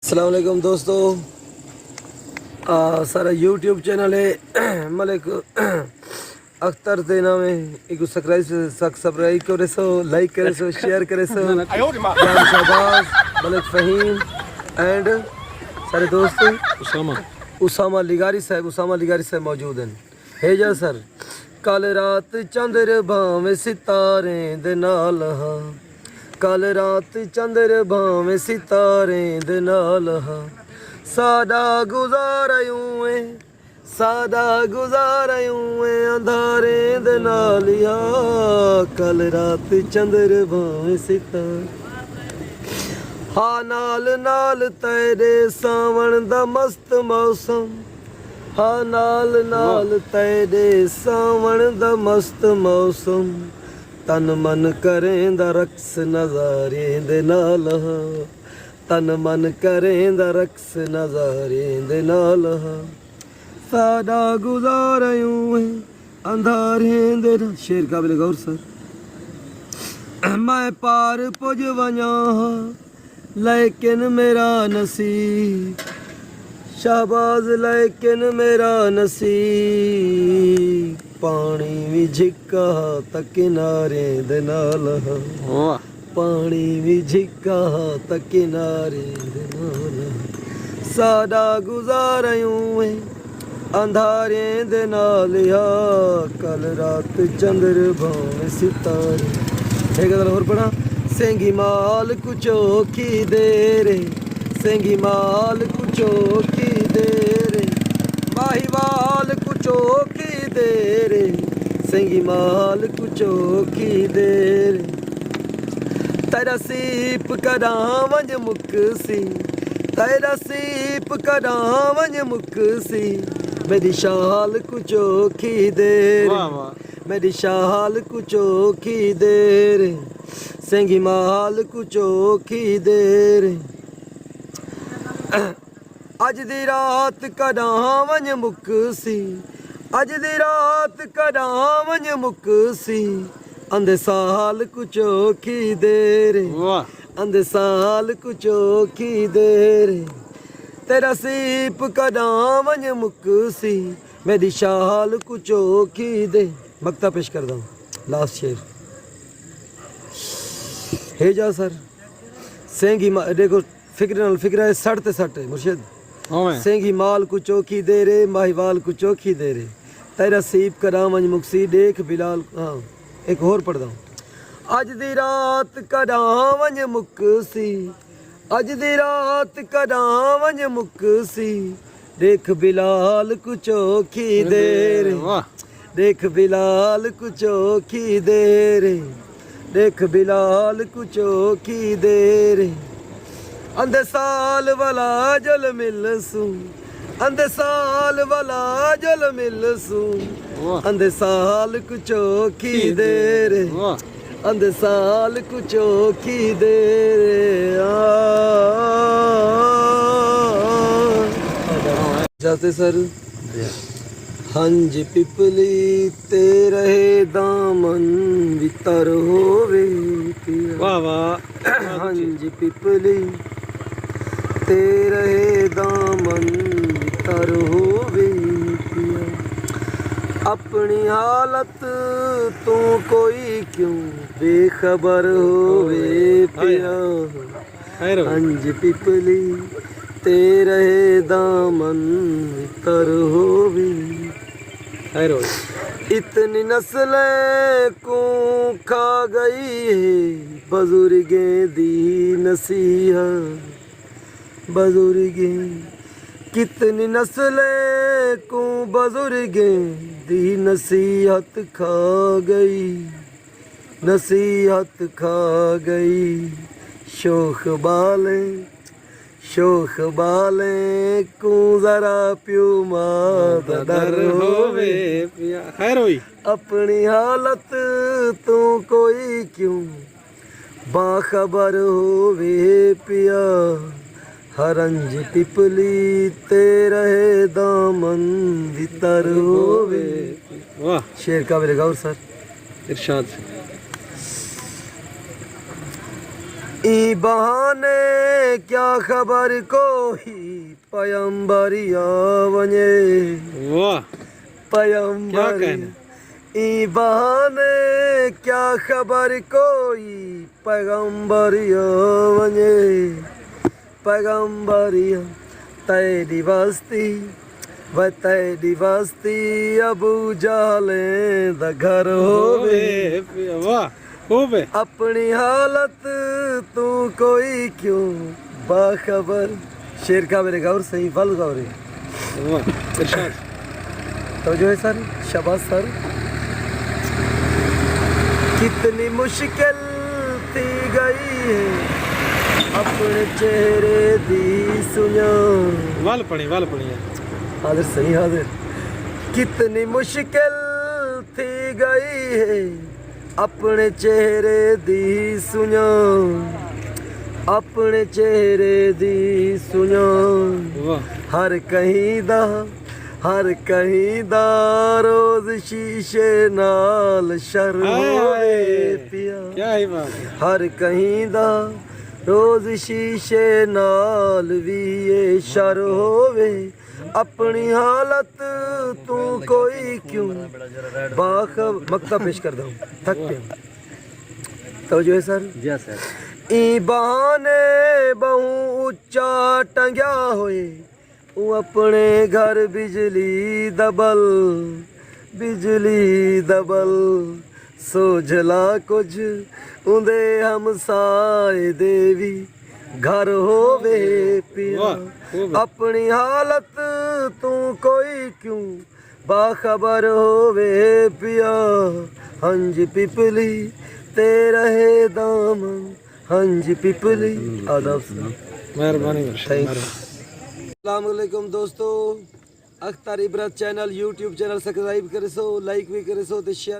अस्सलाम वालेकुम दोस्तों। सारा यूट्यूब चैनल है मलिक अख्तर दे नाम है। एक सब्सक्राइब करे सो, लाइक करे सो, शेयर करे सो। जान शहबाज, मलिक फ़हीम एंड सारे दोस्त उसामा लिगारी साहब मौजूद हैं। है जा सर कल रात चंद्र भावें सितारे दे नाल हा, कल रात चंद्र भावें सितारे दे नाल हा, सादा गुजारा यूं है, सादा गुजारा यूं है अंधारे दे नाल हा, कल रात चंद्र भावें सितारे हा, नाल नाल तेरे सावण दा मस्त मौसम, हा नाल नाल तेरे सावण दा मस्त मौसम, तन मन करेंदा रक्स नज़ारे दे नाल हा, तन मन करेंदा रक्स नज़ारे दे नाल हा, सादा गुजारा यूं है अंधारे दे नाल। शेर काबिल गौर सर। मैं पार पुज वञा लेकिन मेरा नसीब, शाहबाज लेकिन मेरा नसीब, पानी भी झिक्का त किनारे दे नाल हा, पानी भी झिक्का त किनारे दे नाल हा, सादा गुजारा यूं है अंधारे दे नाल हा, कल रात चंद्र भावें सितारे। एक गल होर पढ़ा। सेंगी माल कुचोखी दे रे, सेंगी माल कुचोखी दे रे, माहीवाल कुचोखी दे रे, सेंगी माल कुचोखी दे रे, तेरा सीप करा वंज मुकसी, तेरा सीप करा वंज मुकसी, मेरी शाल कुचोखी दे रे, मेरी शाल कुचोखी दे रे, सेंगी माल कुचोखी दे रे, अज दी रात कदा वंज मुकसी, अज दी रात कदा वंज मुकसी, अंधे साल कुचोखी दे रे, अंधे साल कुचोखी दे रे, तेरा सीप कदा वंज मुकसी, मेरी शाल कुचोखी दे। मक्ता पेश कर दूँ लास्ट शेर है जा सर। सेंगी देखो फिक्र है सट ते सट है मुर्शिद। सेंगी माल को चौकी दे रे, माहीवाल को चौकी दे रे, तेरा सीप करा वंज मुकसी, देख बिलाल। हाँ एक और पढ़ दूँ। अज दी रात कदा वंज मुकसी, अज दी रात कदा वंज मुकसी, देख बिलाल को चौकी दे रे, देख बिलाल को चौकी दे रे, देख बिलाल को चौकी दे रे, अंधे साल वाला जल मिलसू, अंधे साल वाला जल मिलसू, अंधे साल को चौकी दे रे, अंधे साल को चौकी दे रे। जाते सर। हंज पिपली ते रहे दामन वितर होवे पिया, वाह वाह। हंज पिपली ते रहे दामन वितर होवे पिया, अपनी हालत तू कोई क्यों बेखबर होवे पिया, हंज पिपली ते रहे दामन वितर होवे, इतनी नस्लें को खा गई है बुजुर्गे दी नसीहत, बुजुर्गे कितनी नस्लें को बुजुर्गे दी नसीहत खा गई, नसीहत खा गई, शोख बाले शोख बाले को जरा प्यू मात डर होवे पिया, खैर होई अपनी हालत तू कोई क्यों बाखबर होवे पिया, हरंज पिपली ते रहे दामन वितर होवे। वाह शेर काबिल गौर सर। इरशाद। ई बहाने क्या खबर कोई पयंबरिया वने वाह पयंबरिया ई बहाने क्या खबर कोई पैगंबरिया वने पैगंबरिया तेरी बस्ती व तेरी बस्ती अबू जाले द घर होवे वाह खूब है। अपनी हालत तू कोई क्यों बाखबर। शेर का मेरे गौर सही फल गौरी वाह इरशाद। तो जो है सर शाबाश सर। कितनी मुश्किल थी गई है अपने चेहरे दी सुनो। वाल पड़ी हाजिर सही हाजिर। कितनी मुश्किल थी गई है अपने चेहरे दी सुनो अपने चेहरे दी सुनो। वाह हर कहीं दा रोज शीशे नाल शर्म होवे पिया। क्या ही बात है। हर कहीं दा रोज शीशे नाल भी ये शर होवे अपनी हालत तू कोई क्यों बाखब। मक्ता पेश कर दो थक पे। तो जो है सर जी सर। ई बहाने बहु ऊंचा टंग्या होए वो अपने घर बिजली दबल सोझला कुछ उंदे हमसाए देवी घर होवे पिया। अपनी हालत तू कोई क्यों बाखबर होवे पिया। हंज पिपली ते रहे दामन हंज पिपली। आदाब से मेहरबानी। अस्सलाम वालेकुम दोस्तों। Akhtar Ibrat channel YouTube channel subscribe करे सो लाइक भी करे सो ते शेयर